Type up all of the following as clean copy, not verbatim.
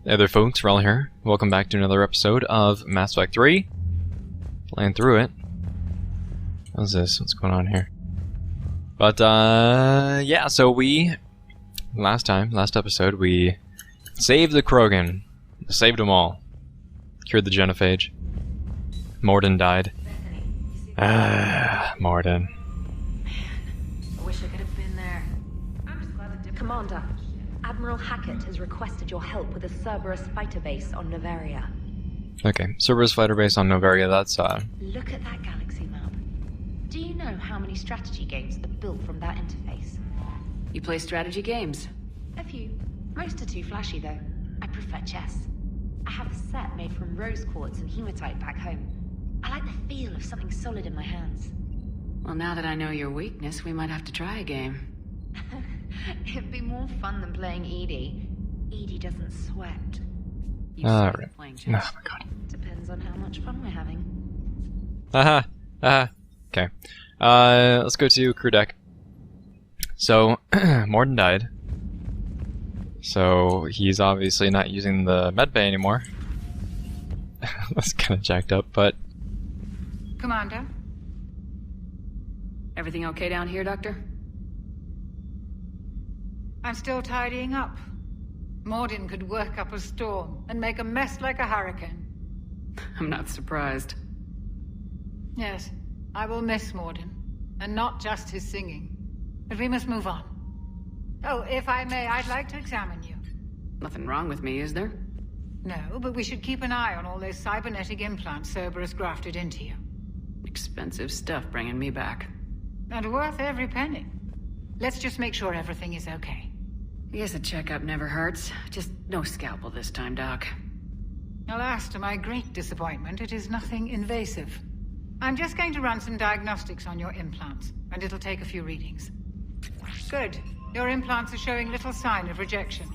Hey there folks, Wrel here. Welcome back to another episode of Mass Effect 3. Playing through it. What's this? What's going on here? But, yeah, so last episode, we saved the Krogan. Saved them all. Cured the genophage. Mordin died. Mordin. Man, I wish I could have been there. I'm just glad I did. Commander, Admiral Hackett has requested your help with a Cerberus fighter base on Novaria. Okay, Cerberus fighter base on Novaria, that's, Look at that galaxy map. Do you know how many strategy games are built from that interface? You play strategy games? A few. Most are too flashy, though. I prefer chess. I have a set made from rose quartz and hematite back home. I like the feel of something solid in my hands. Well, now that I know your weakness, we might have to try a game. It'd be more fun than playing Edie. Edie doesn't sweat. You Alright. started playing Oh chess. my god. Depends on how much fun we're having. Okay. Let's go to crew deck. So, Mordin died. So, he's obviously not using the medbay anymore. That's kind of jacked up, but... Commander? Everything okay down here, Doctor? I'm still tidying up. Mordin could work up a storm and make a mess like a hurricane. I'm not surprised. Yes, I will miss Mordin, and not just his singing. But we must move on. Oh, if I may, I'd like to examine you. Nothing wrong with me, is there? No, but we should keep an eye on all those cybernetic implants Cerberus grafted into you. Expensive stuff bringing me back. And worth every penny. Let's just make sure everything is okay. Guess a checkup never hurts. Just no scalpel this time, Doc. Alas, to my great disappointment, it is nothing invasive. I'm just going to run some diagnostics on your implants, and it'll take a few readings. Good. Your implants are showing little sign of rejection.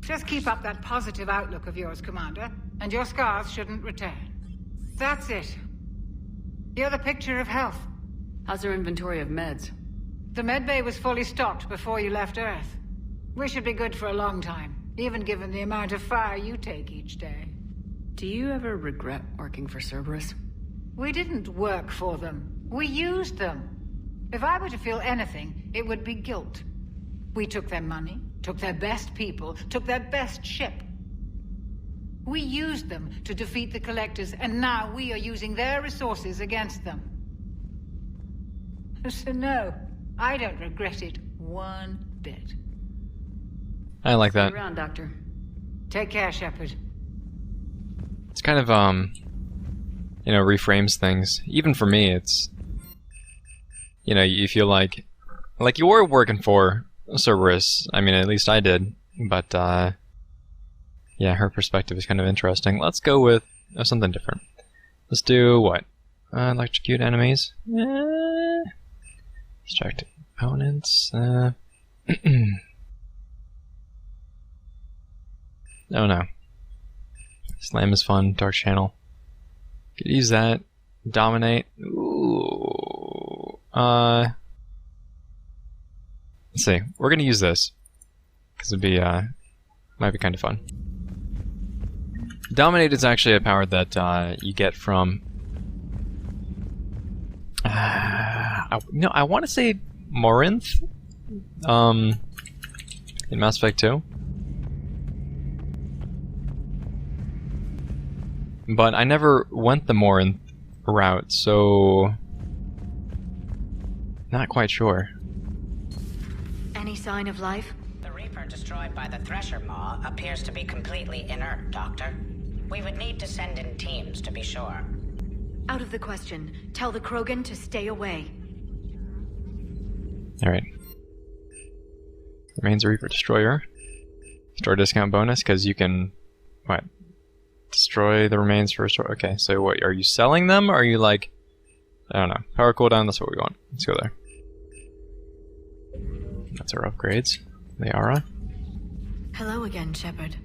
Just keep up that positive outlook of yours, Commander, and your scars shouldn't return. That's it. You're the picture of health. How's our inventory of meds? The medbay was fully stocked before you left Earth. We should be good for a long time, even given the amount of fire you take each day. Do you ever regret working for Cerberus? We didn't work for them. We used them. If I were to feel anything, it would be guilt. We took their money, took their best people, took their best ship. We used them to defeat the Collectors, and now we are using their resources against them. So no, I don't regret it one bit. I like that. See you around, Doctor. Take care, Shepard. It's kind of, you know, reframes things. Even for me, it's... You know, you feel like you were working for Cerberus. I mean, at least I did. But, yeah, her perspective is kind of interesting. Let's go with something different. Let's do what? Electrocute enemies? Distract opponents? Oh no. Slam is fun. Dark channel. Could use that. Dominate. Ooh. Let's see. We're gonna use this. Because it'd be, might be kind of fun. Dominate is actually a power that, you get from... no, I want to say Morinth? In Mass Effect 2. But I never went the Morinth route, so... Not quite sure. Any sign of life? The Reaper destroyed by the Thresher Maw appears to be completely inert, Doctor. We would need to send in teams to be sure. Out of the question. Tell the Krogan to stay away. Alright. Remains a Reaper Destroyer. Store discount bonus, because you can... What? Destroy the remains for a store. Okay, so what? Are you selling them? Or are you like... I don't know. Power cooldown, that's what we want. Let's go there. That's our upgrades. Liara. Hello again, Shepard.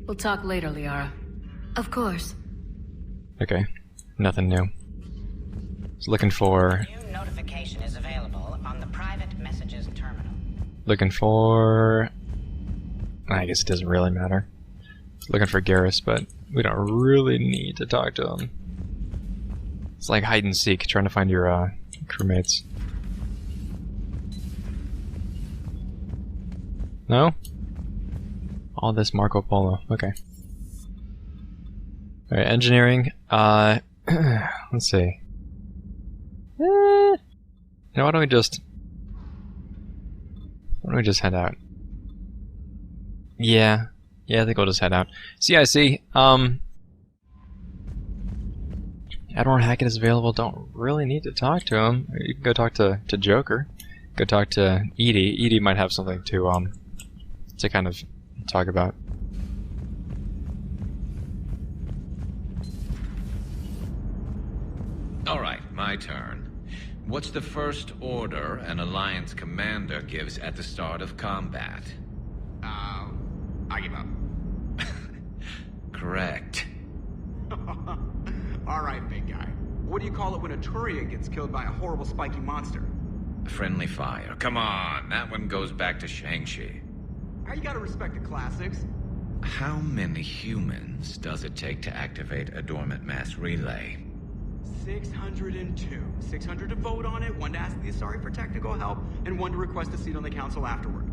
We'll talk later, Liara. Of course. Okay. Nothing new. Just looking for... New notification is available on the private messages terminal. Looking for... I guess it doesn't really matter. looking for Garrus, but we don't really need to talk to him. It's like hide and seek, trying to find your crewmates. No? All this Marco Polo. Okay. Alright, engineering. Let's see. You know, why don't we just head out? Yeah, I think we'll just head out. CIC. Admiral Hackett is available. Don't really need to talk to him. You can go talk to Joker. Go talk to Edie. Edie might have something to kind of talk about. All right, my turn. What's the first order an Alliance commander gives at the start of combat? I give up. Correct. All right, big guy. What do you call it when a Turian gets killed by a horrible spiky monster? Friendly fire. Come on, that one goes back to Shang-Chi. How you gotta respect the classics? How many humans does it take to activate a dormant mass relay? 602. 600 to vote on it, 1 to ask the Asari for technical help, and 1 to request a seat on the council afterward.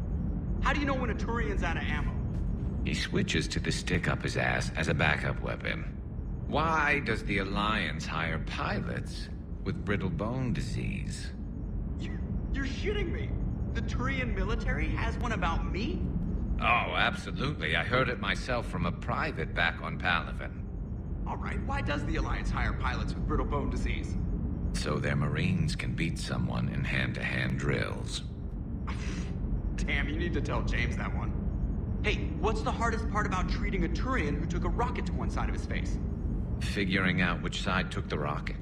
How do you know when a Turian's out of ammo? He switches to the stick up his ass as a backup weapon. Why does the Alliance hire pilots with brittle bone disease? You're shitting me. The Turian military has one about me? Oh, absolutely. I heard it myself from a private back on Palaven. All right, why does the Alliance hire pilots with brittle bone disease? So their Marines can beat someone in hand-to-hand drills. Damn, you need to tell James that one. Hey, what's the hardest part about treating a Turian who took a rocket to one side of his face? Figuring out which side took the rocket.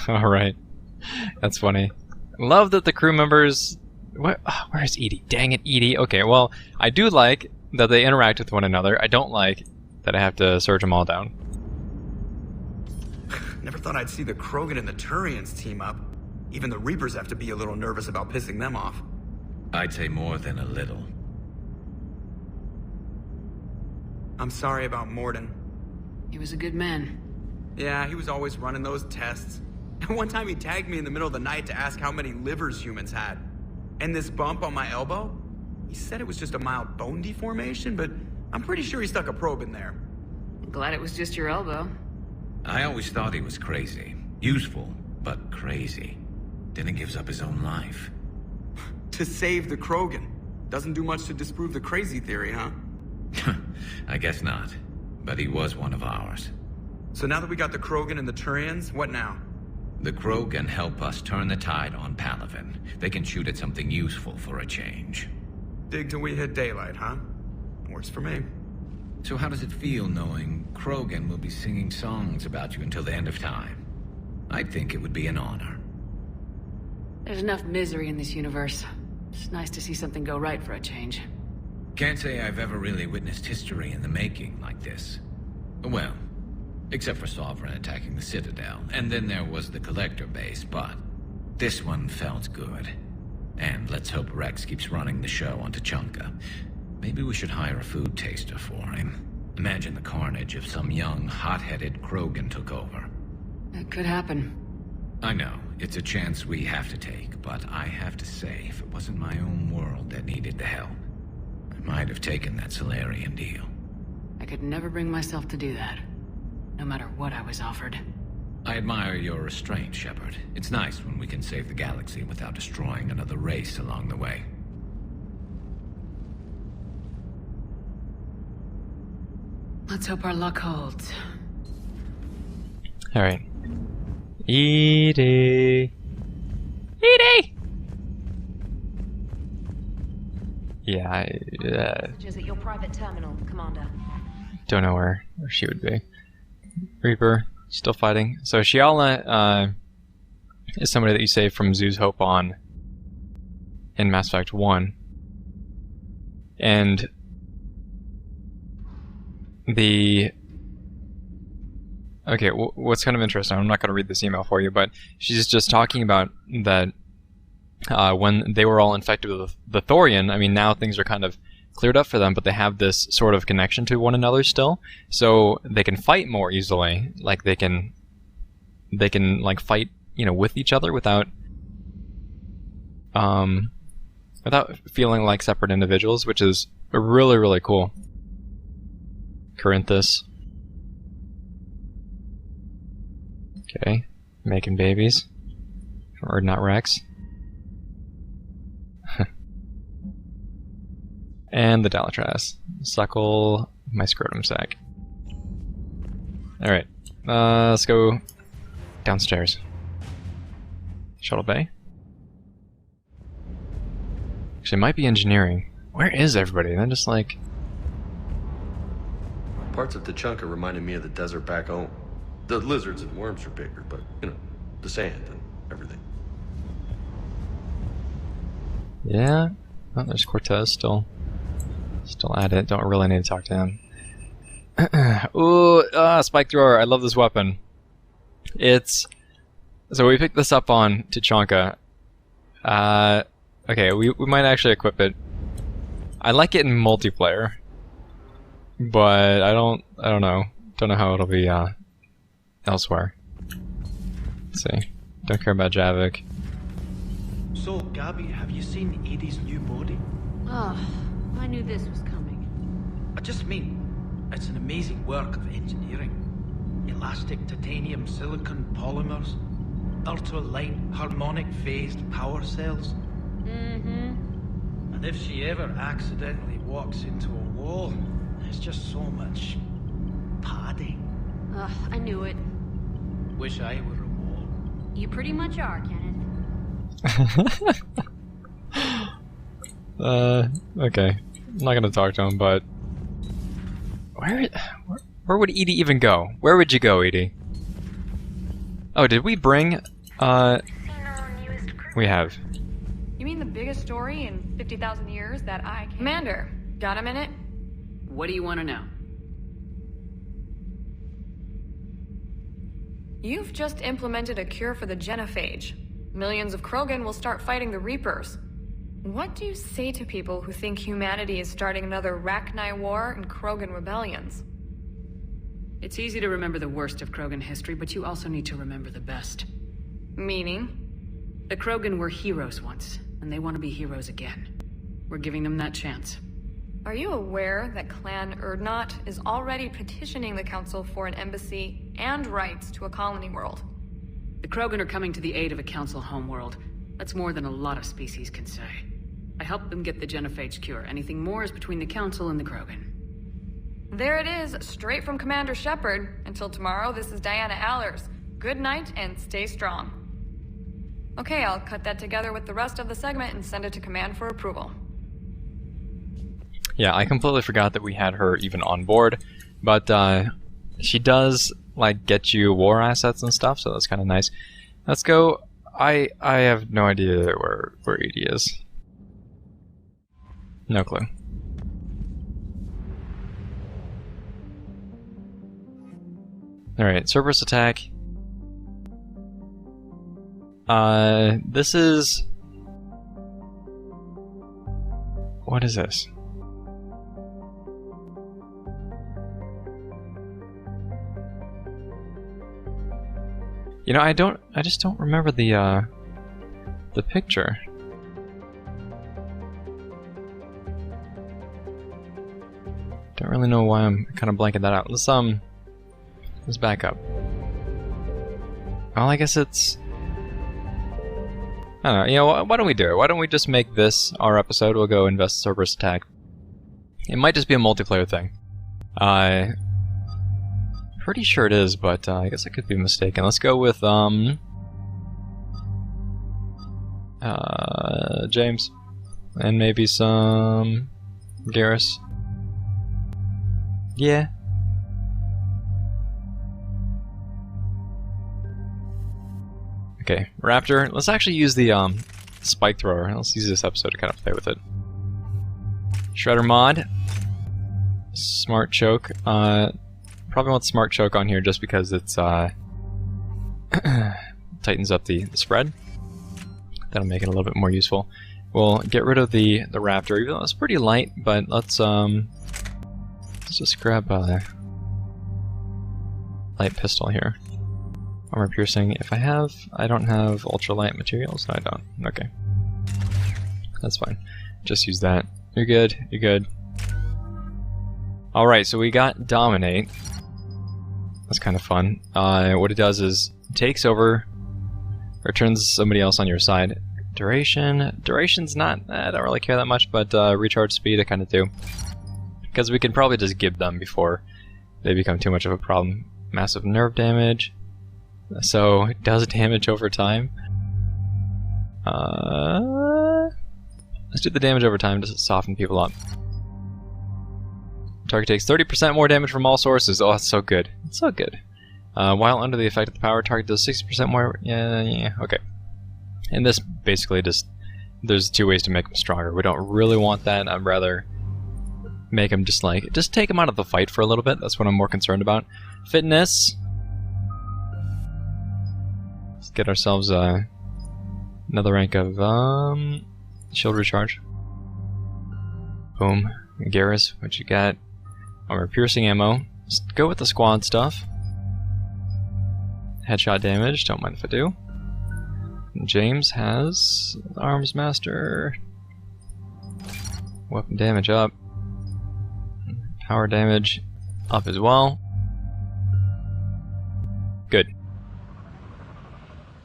Alright. That's funny. Love that the crew members... where's Edie? Dang it, Edie. Okay, well, I do like that they interact with one another. I don't like that I have to search them all down. Never thought I'd see the Krogan and the Turians team up. Even the Reapers have to be a little nervous about pissing them off. I'd say more than a little. I'm sorry about Mordin. He was a good man. Yeah, he was always running those tests. And one time he tagged me in the middle of the night to ask how many livers humans had. And this bump on my elbow? He said it was just a mild bone deformation, but I'm pretty sure he stuck a probe in there. I'm glad it was just your elbow. I always thought he was crazy. Useful, but crazy. Then he gives up his own life. To save the Krogan. Doesn't do much to disprove the crazy theory, huh? I guess not. But he was one of ours. So now that we got the Krogan and the Turians, what now? The Krogan help us turn the tide on Palaven. They can shoot at something useful for a change. Dig till we hit daylight, huh? Works for me. So how does it feel knowing Krogan will be singing songs about you until the end of time? I think it would be an honor. There's enough misery in this universe. It's nice to see something go right for a change. Can't say I've ever really witnessed history in the making like this. Well, except for Sovereign attacking the Citadel, and then there was the Collector base, but this one felt good. And let's hope Rex keeps running the show on Tuchanka. Maybe we should hire a food taster for him. Imagine the carnage if some young, hot-headed Krogan took over. It could happen. I know, it's a chance we have to take, but I have to say, if it wasn't my own world that needed the help, I might have taken that Solarian deal. I could never bring myself to do that, no matter what I was offered. I admire your restraint, Shepard. It's nice when we can save the galaxy without destroying another race along the way. Let's hope our luck holds. Alright. Edie! Edie! Yeah, Just at your private terminal, Commander. don't know where she would be. Reaper, still fighting. So Shiala is somebody that you save from Zoo's Hope on in Mass Effect 1. And okay, what's kind of interesting, I'm not going to read this email for you, but she's just talking about that when they were all infected with the Thorian, I mean, now things are kind of cleared up for them, but they have this sort of connection to one another still, so they can fight more easily. Like they can like fight, you know, with each other without feeling like separate individuals, which is really, really cool. Corinthus. Okay, making babies. Or not Rex. And the Dalatras. Suckle my scrotum sack. Alright, let's go downstairs. Shuttle bay? Actually, it might be engineering. Where is everybody? They're just like... Parts of Tuchanka reminded me of the desert back home. The lizards and worms are bigger, but, you know, the sand and everything. Yeah? Oh, there's Cortez still at it. Don't really need to talk to him. Ooh, spike thrower. I love this weapon. It's... So we picked this up on Tuchanka. Okay, we might actually equip it. I like it in multiplayer, but I don't know. Don't know how it'll be elsewhere. Let's see. Don't care about Javik. So, Gabby, have you seen Edie's new body? Oh, I knew this was coming. I just mean, it's an amazing work of engineering. Elastic titanium silicon polymers, ultra-light harmonic phased power cells. And if she ever accidentally walks into a wall, there's just so much padding. Ugh, I knew it. Wish I were a wall. You pretty much are, Kenneth. Okay. I'm not gonna talk to him, but... Where would Edie even go? Where would you go, Edie? Oh, did we bring, We have. You mean the biggest story in 50,000 years that I can... Commander, got a minute? What do you want to know? You've just implemented a cure for the genophage. Millions of Krogan will start fighting the Reapers. What do you say to people who think humanity is starting another Rachni War and Krogan rebellions? It's easy to remember the worst of Krogan history, but you also need to remember the best. Meaning? The Krogan were heroes once, and they want to be heroes again. We're giving them that chance. Are you aware that Clan Urdnot is already petitioning the Council for an embassy and rights to a colony world? The Krogan are coming to the aid of a Council homeworld. That's more than a lot of species can say. I helped them get the genophage cure. Anything more is between the Council and the Krogan. There it is, straight from Commander Shepard. Until tomorrow, this is Diana Allers. Good night and stay strong. Okay, I'll cut that together with the rest of the segment and send it to Command for approval. Yeah, I completely forgot that we had her even on board, but she does like get you war assets and stuff, so that's kind of nice. Let's go. I have no idea where Edie is. No clue. Alright, Cerberus attack. This is... What is this? You know, I just don't remember the picture. Don't really know why I'm kind of blanking that out. Let's back up. Well, I guess it's... I don't know, you know, why don't we do it? Why don't we just make this our episode? We'll go invest Cerberus attack. It might just be a multiplayer thing. Pretty sure it is, but I guess I could be mistaken. Let's go with, James. And maybe some... Garrus. Yeah. Okay, Raptor. Let's actually use the spike thrower. Let's use this episode to kind of play with it. Shredder mod. Smart choke. Probably want smart choke on here just because it's tightens up the spread. That'll make it a little bit more useful. we'll get rid of the Raptor, even though it's pretty light, but let's just grab a light pistol here. Armor piercing. If I don't have ultralight materials. No, I don't. Okay. That's fine. Just use that. You're good. You're good. Alright, so we got Dominate. That's kind of fun. What it does is it takes over, or turns somebody else on your side. Duration's not, I don't really care that much, but recharge speed I kind of do. Because we can probably just give them before they become too much of a problem. Massive nerve damage. So it does damage over time. Let's do the damage over time just to soften people up. Target takes 30% more damage from all sources. Oh, that's so good. It's so good. While under the effect of the power, target does 60% more. Yeah, okay. And this basically just, there's two ways to make them stronger. We don't really want that. I'd rather make them just take them out of the fight for a little bit. That's what I'm more concerned about. Fitness. Let's get ourselves another rank of shield recharge. Boom. Garrus, what you got? Armor piercing ammo. Let's go with the squad stuff. Headshot damage, don't mind if I do. James has Arms Master. Weapon damage up. Power damage up as well. Good.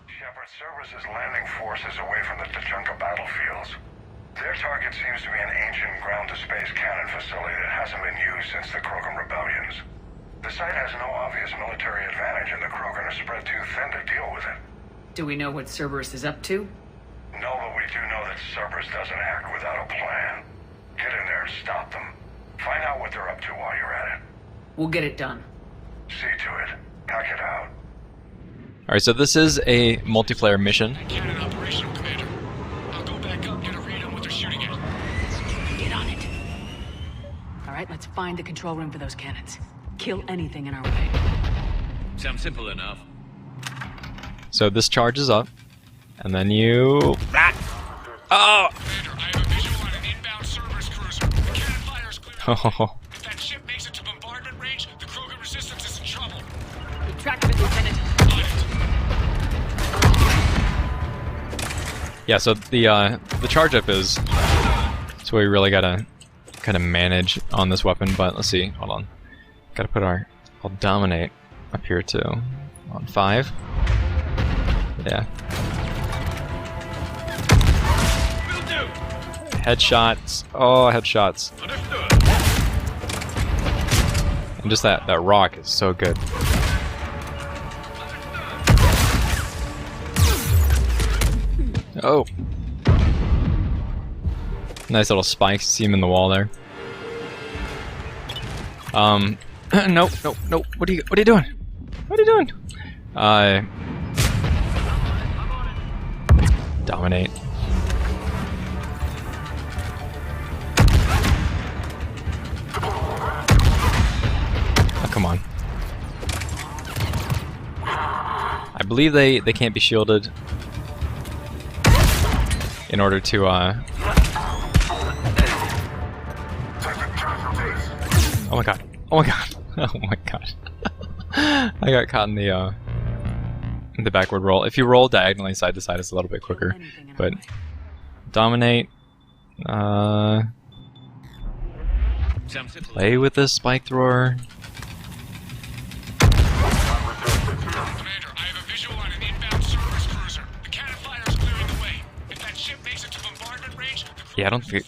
Shepard, Cerberus is landing forces away from the Tuchanka battlefields. Their target seems to be an ancient ground-to-space cannon facility that hasn't been used since the Krogan rebellions. The site has no obvious military advantage, and the Krogan are spread too thin to deal with it. Do we know what Cerberus is up to? No, but we do know that Cerberus doesn't act without a plan. Get in there and stop them. Find out what they're up to while you're at it. We'll get it done. See to it. Hack it out. Alright, so this is a multiplayer mission. Cannon operational, Commander. I'll go back up, get a read on what they're shooting at. Get on it. Alright, let's find the control room for those cannons. Kill anything in our way. Sounds simple enough. So this charges up, and then you... Oh! Commander, I have a visual on an inbound Cerberus cruiser. The cannon fire is clear. Oh. If that ship makes it to bombardment range, the Krogan resistance is in trouble. Keep track of it, Lieutenant. Yeah, so the charge up is so we really gotta kind of manage on this weapon. But let's see, hold on, gotta put our Dominate up here too on 5. Yeah. Headshots. Oh, headshots. And just that rock is so good. Oh. Nice little spikes. See him in the wall there. Nope. What are you doing? What are you doing? Dominate. Oh, come on. I believe they can't be shielded in order to oh my god. Oh my god. Oh my god. I got caught in the backward roll. If you roll diagonally side to side, it's a little bit quicker. But Dominate. Play with this spike thrower. Commander, I have a visual on an inbound Cerberus cruiser. The cannon fire is clearing the way. If that ship makes it to bombardment range, Yeah, I don't think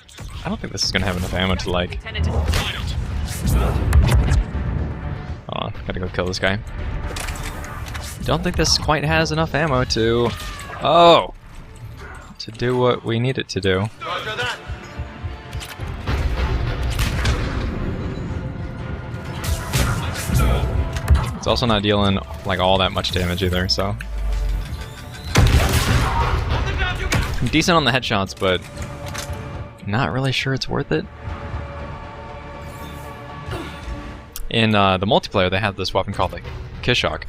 this is gonna have enough ammo to like. Hold on, gotta go kill this guy. Don't think this quite has enough ammo to do what we need it to do. Roger that. It's also not dealing like all that much damage either, so decent on the headshots, but not really sure it's worth it. In the multiplayer, they have this weapon called like Kishok,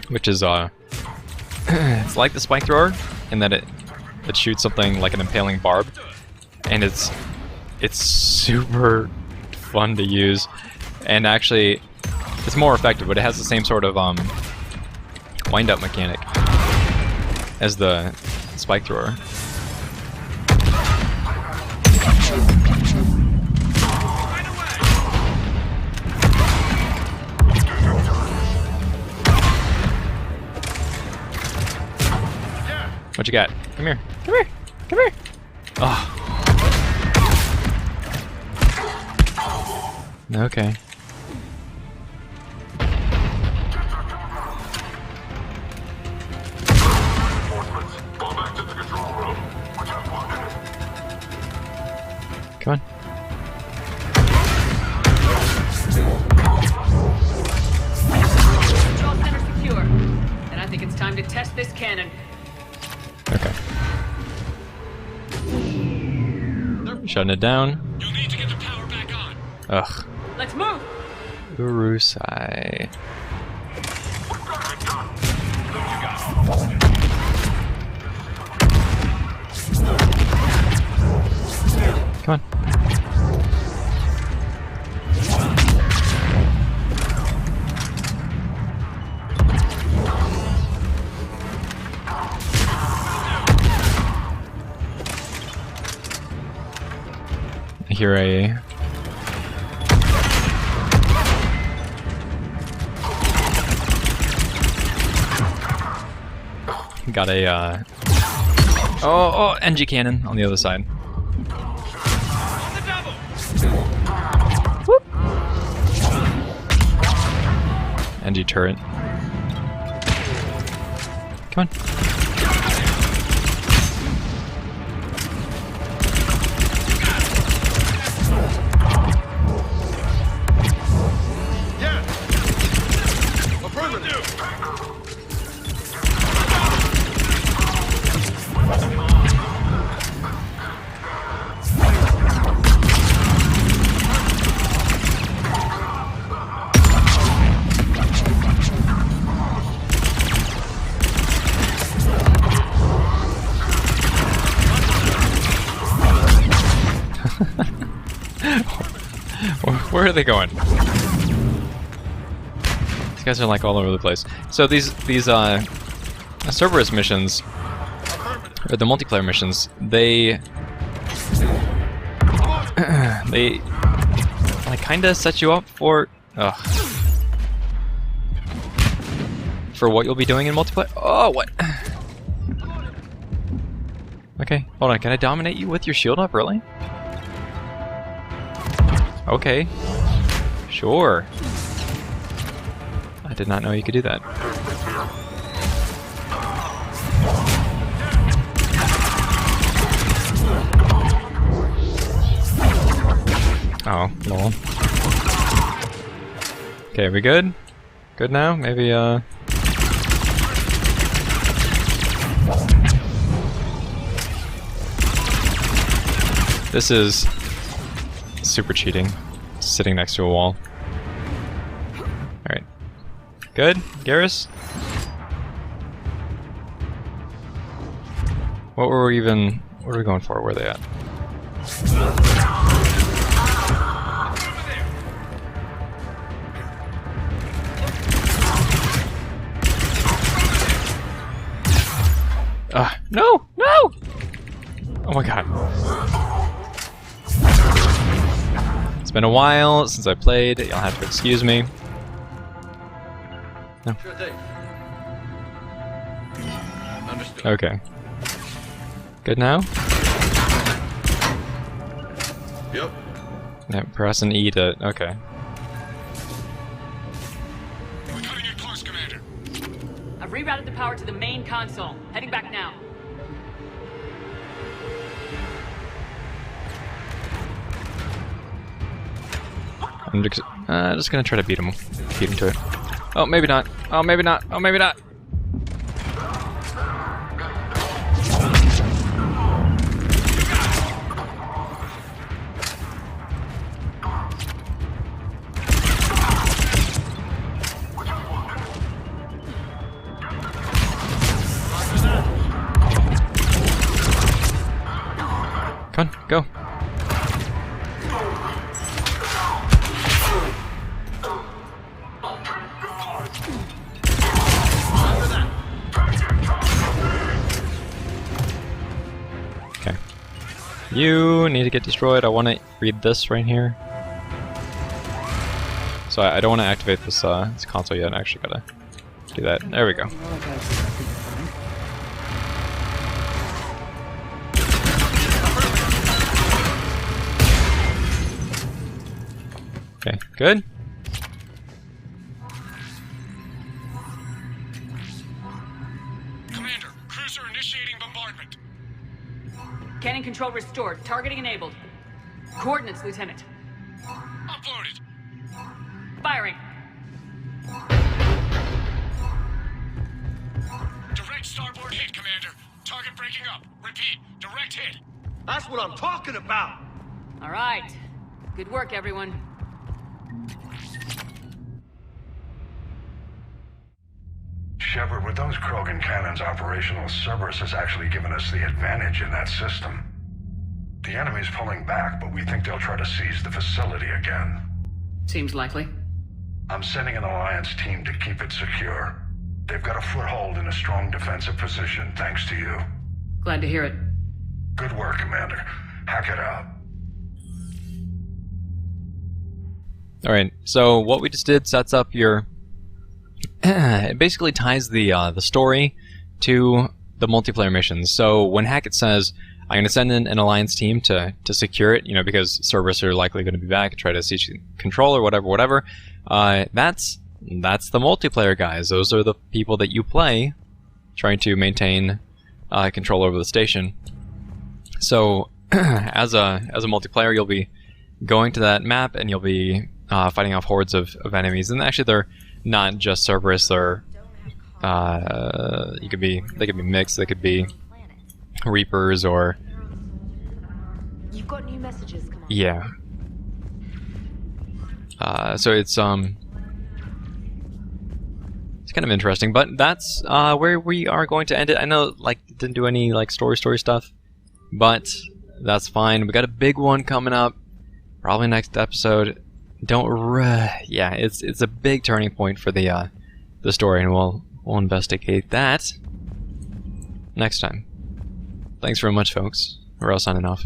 which is it's like the spike thrower in that that shoots something like an impaling barb, and it's super fun to use, and actually it's more effective, but it has the same sort of wind-up mechanic as the spike thrower. What you got? Come here. Come here. Come here. Oh. Okay. Come on. Control center secure. And I think it's time to test this cannon. Okay. Shutting it down. You'll need to get the power back on. Ugh. Let's move! Urusai. Come on. I hear a... Got a, oh, NG cannon on the other side. Whoop. NG turret. Come on. Where are they going? These guys are like all over the place. So these Cerberus missions, or the multiplayer missions, they like kind of set you up for for what you'll be doing in multiplayer. Oh, what? Okay, hold on. Can I dominate you with your shield up? Really? Okay. Sure. I did not know you could do that. Oh, lol. Okay, are we good? Good now? Maybe, This is super cheating. Sitting next to a wall. Alright. Good? Garrus? What are we going for? Where are they at? No! No! Oh my god. It's been a while since I played. You'll have to excuse me. No. Sure thing. Understood. Okay. Good now? Yep. Yeah, press and E to... Okay. We're cutting it close, Commander. I've rerouted the power to the main console. Heading back now. I'm just gonna try to beat him to it. Oh, maybe not. Oh, maybe not. Oh, maybe not. Come on, go. Okay. You need to get destroyed. I want to read this right here. So I don't want to activate this, this console yet. I actually gotta do that. There we go. Okay, good. Commander, cruiser initiating bombardment. Cannon control restored. Targeting enabled. Coordinates, Lieutenant. Uploaded. Firing. Direct starboard hit, Commander. Target breaking up. Repeat, direct hit. That's what I'm talking about! All right. Good work, everyone. Shepard, with those Krogan cannons operational, Cerberus has actually given us the advantage in that system. The enemy's pulling back, but we think they'll try to seize the facility again. Seems likely. I'm sending an Alliance team to keep it secure. They've got a foothold in a strong defensive position, thanks to you. Glad to hear it. Good work, Commander. Hack it out. Alright, so what we just did sets up your... it basically ties the story to the multiplayer missions. So when Hackett says, I'm going to send in an Alliance team to secure it, you know, because Cerberus are likely going to be back and try to seize control or whatever, that's the multiplayer guys. Those are the people that you play trying to maintain control over the station. So as a multiplayer, you'll be going to that map and you'll be fighting off hordes of enemies. And actually they're not just Cerberus, they're they could be mixed, they could be Reapers or... You've got new messages, Commander. Yeah. So it's kind of interesting, but that's where we are going to end it. I know, like, didn't do any like story stuff, but that's fine. We got a big one coming up, probably next episode. Yeah, it's a big turning point for the story, and we'll investigate that next time. Thanks very much, folks. Wrel signing off.